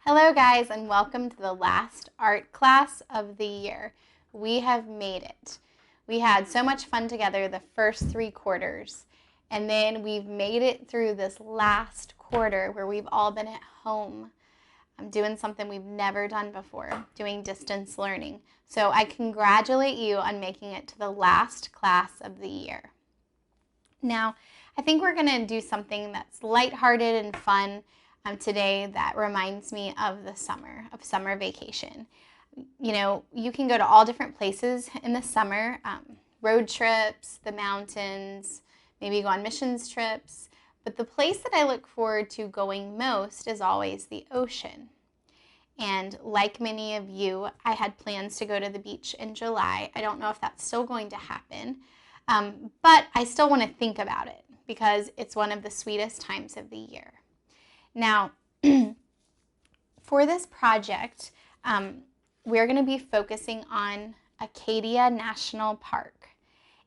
Hello guys, and welcome to the last art class of the year. We have made it. We had so much fun together the first 3 quarters, and then we've made it through this last quarter where we've all been at home. I'm doing something we've never done before, doing distance learning. So I congratulate you on making it to the last class of the year. Now, I think we're going to do something that's lighthearted and fun today that reminds me of the summer vacation. You know, you can go to all different places in the summer, road trips, the mountains, maybe go on missions trips. But the place that I look forward to going most is always the ocean. And like many of you, I had plans to go to the beach in July. I don't know if that's still going to happen, but I still want to think about it because it's one of the sweetest times of the year. Now, for this project, we're going to be focusing on Acadia National Park,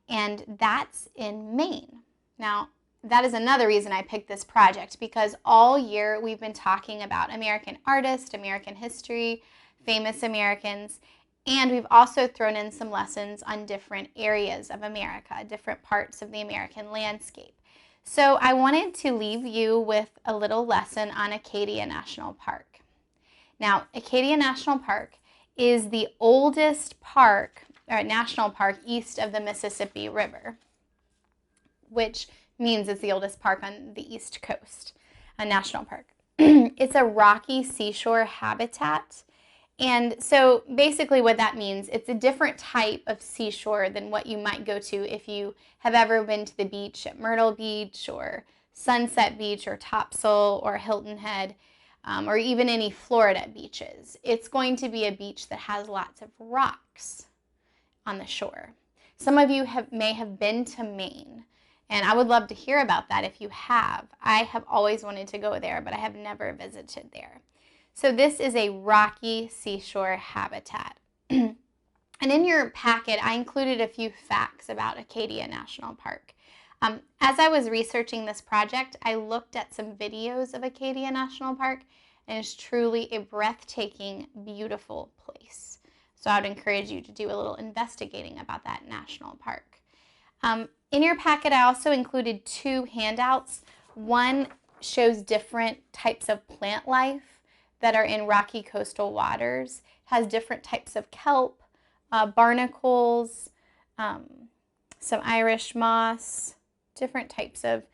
and that's in Maine. Now, that is another reason I picked this project, because all year we've been talking about American artists, American history, famous Americans, and we've also thrown in some lessons on different areas of America, different parts of the American landscape. So I wanted to leave you with a little lesson on Acadia National Park. Now, Acadia National Park is the oldest park, or national park, east of the Mississippi River, which means it's the oldest park on the East Coast, a national park. It's a rocky seashore habitat. And so basically what that means, it's a different type of seashore than what you might go to if you have ever been to the beach at Myrtle Beach or Sunset Beach or Topsail or Hilton Head, or even any Florida beaches. It's going to be a beach that has lots of rocks on the shore. Some of you may have been to Maine, and I would love to hear about that if you have. I have always wanted to go there, but I have never visited there. So this is a rocky seashore habitat. And in your packet, I included a few facts about Acadia National Park. As I was researching this project, I looked at some videos of Acadia National Park, and it's truly a breathtaking, beautiful place. So I would encourage you to do a little investigating about that national park. In your packet, I also included 2 handouts. One shows different types of plant life that are in rocky coastal waters, has different types of kelp, barnacles, some Irish moss, different types of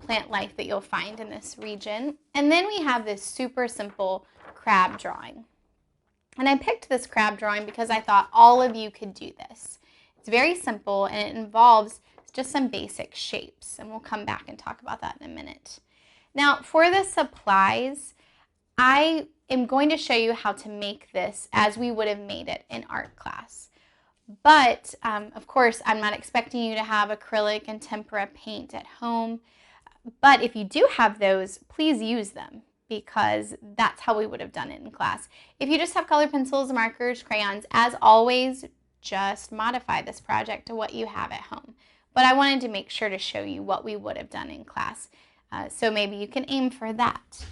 plant life that you'll find in this region. And then we have this super simple crab drawing. And I picked this crab drawing because I thought all of you could do this. It's very simple, and it involves just some basic shapes, and we'll come back and talk about that in a minute. Now, for the supplies, I am going to show you how to make this as we would have made it in art class. But, of course, I'm not expecting you to have acrylic and tempera paint at home. But if you do have those, please use them, because that's how we would have done it in class. If you just have colored pencils, markers, crayons, as always, just modify this project to what you have at home. But I wanted to make sure to show you what we would have done in class. So maybe you can aim for that.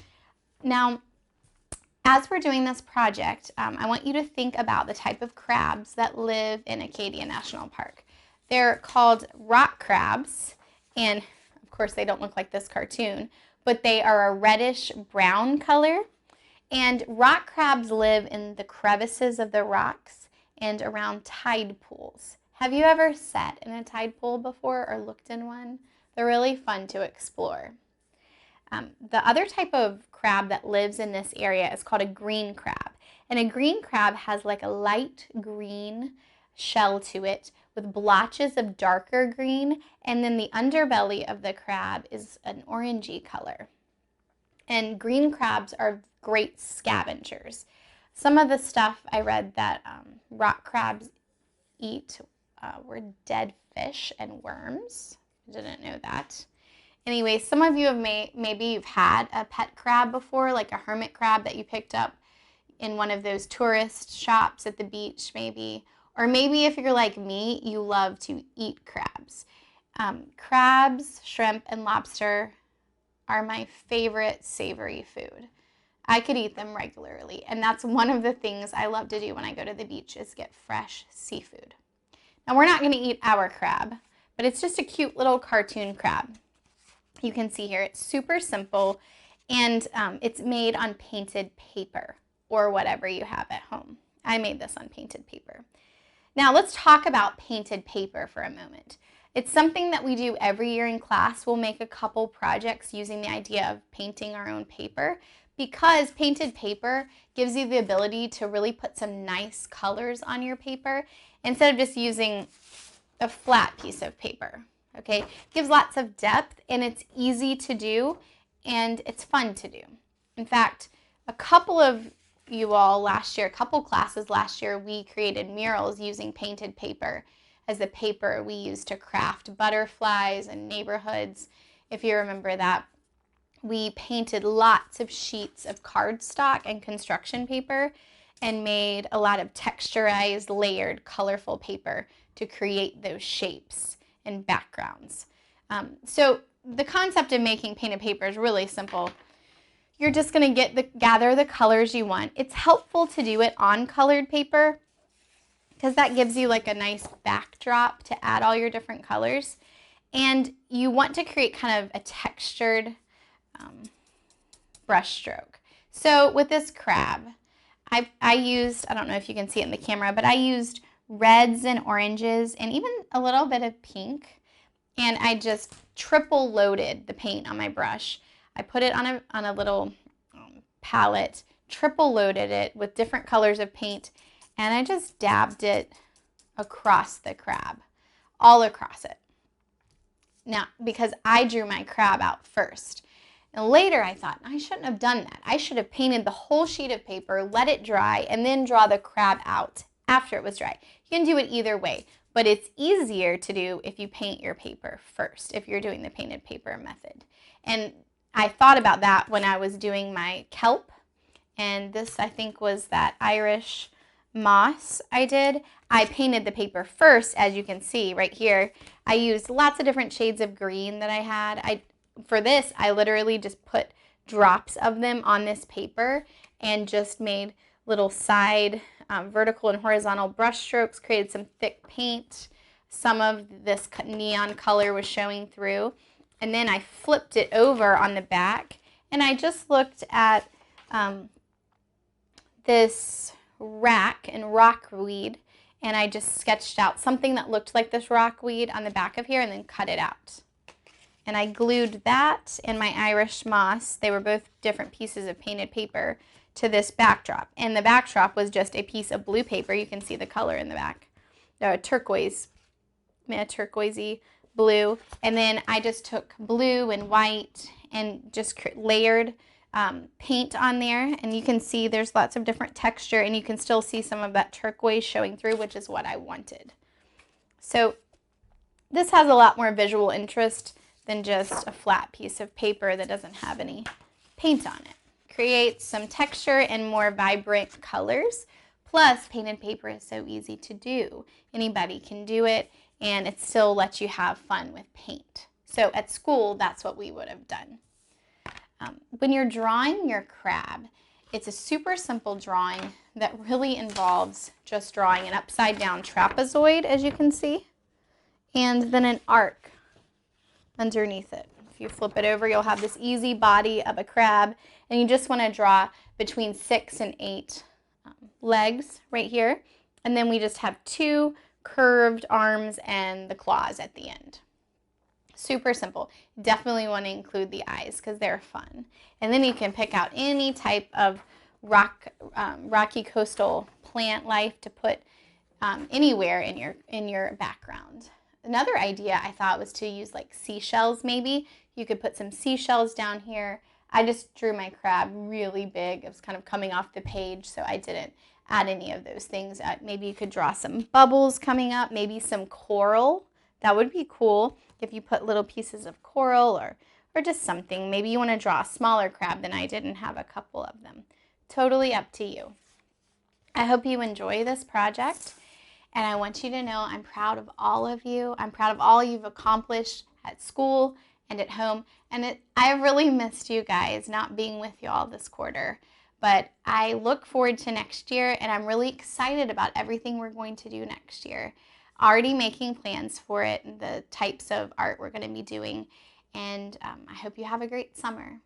Now, as we're doing this project, I want you to think about the type of crabs that live in Acadia National Park. They're called rock crabs, and of course they don't look like this cartoon, but they are a reddish brown color. And rock crabs live in the crevices of the rocks and around tide pools. Have you ever sat in a tide pool before or looked in one? They're really fun to explore. The other type of crab that lives in this area is called a green crab. And a green crab has like a light green shell to it with blotches of darker green, and then the underbelly of the crab is an orangey color. And green crabs are great scavengers. Some of the stuff I read that rock crabs eat were dead fish and worms. I didn't know that. Anyway, some of you have maybe you've had a pet crab before, like a hermit crab that you picked up in one of those tourist shops at the beach maybe. Or maybe if you're like me, you love to eat crabs. Crabs, shrimp, and lobster are my favorite savory food. I could eat them regularly. And that's one of the things I love to do when I go to the beach is get fresh seafood. Now we're not going to eat our crab, but it's just a cute little cartoon crab. You can see here it's super simple, and it's made on painted paper or whatever you have at home. I made this on painted paper. Now let's talk about painted paper for a moment. It's something that we do every year in class. We'll make a couple projects using the idea of painting our own paper, because painted paper gives you the ability to really put some nice colors on your paper instead of just using a flat piece of paper. Okay, it gives lots of depth, and it's easy to do, and it's fun to do. In fact, a couple of you all last year, a couple classes last year, we created murals using painted paper as the paper we used to craft butterflies and neighborhoods. If you remember that, we painted lots of sheets of cardstock and construction paper and made a lot of texturized, layered, colorful paper to create those shapes and backgrounds. So the concept of making painted paper is really simple. You're just going to gather the colors you want. It's helpful to do it on colored paper because that gives you like a nice backdrop to add all your different colors. And you want to create kind of a textured brush stroke. So with this crab, I used, I don't know if you can see it in the camera, but I used reds and oranges and even a little bit of pink. And I just triple loaded the paint on my brush. I put it on a little palette, triple loaded it with different colors of paint, and I just dabbed it across the crab, all across it. Now, because I drew my crab out first. And later I thought, I shouldn't have done that. I should have painted the whole sheet of paper, let it dry, and then draw the crab out after it was dry. You can do it either way, but it's easier to do if you paint your paper first, if you're doing the painted paper method. And I thought about that when I was doing my kelp, and this I think was that Irish moss I did. I painted the paper first, as you can see right here. I used lots of different shades of green that I had. For this, I literally just put drops of them on this paper and just made little side vertical and horizontal brush strokes, created some thick paint. Some of this neon color was showing through. And then I flipped it over on the back, and I just looked at this rack and rockweed, and I just sketched out something that looked like this rockweed on the back of here and then cut it out. And I glued that and my Irish moss, they were both different pieces of painted paper, to this backdrop. And the backdrop was just a piece of blue paper. You can see the color in the back. Turquoisey blue. And then I just took blue and white and just layered paint on there. And you can see there's lots of different texture, and you can still see some of that turquoise showing through, which is what I wanted. So this has a lot more visual interest than just a flat piece of paper that doesn't have any paint on it. Create some texture and more vibrant colors. Plus, painted paper is so easy to do. Anybody can do it, and it still lets you have fun with paint. So at school, that's what we would have done. When you're drawing your crab, it's a super simple drawing that really involves just drawing an upside down trapezoid, as you can see, and then an arc underneath it. If you flip it over, you'll have this easy body of a crab, and you just want to draw between 6 and 8 legs right here, and then we just have 2 curved arms and the claws at the end. Super simple. Definitely want to include the eyes because they're fun. And then you can pick out any type of rocky coastal plant life to put anywhere in your background. Another idea I thought was to use like seashells maybe. You could put some seashells down here. I just drew my crab really big. It was kind of coming off the page, so I didn't add any of those things. Maybe you could draw some bubbles coming up, maybe some coral. That would be cool if you put little pieces of coral or just something. Maybe you want to draw a smaller crab than I did and have a couple of them. Totally up to you. I hope you enjoy this project. And I want you to know I'm proud of all of you. I'm proud of all you've accomplished at school and at home. And I really missed you guys not being with you all this quarter. But I look forward to next year, and I'm really excited about everything we're going to do next year. Already making plans for it and the types of art we're going to be doing. And I hope you have a great summer.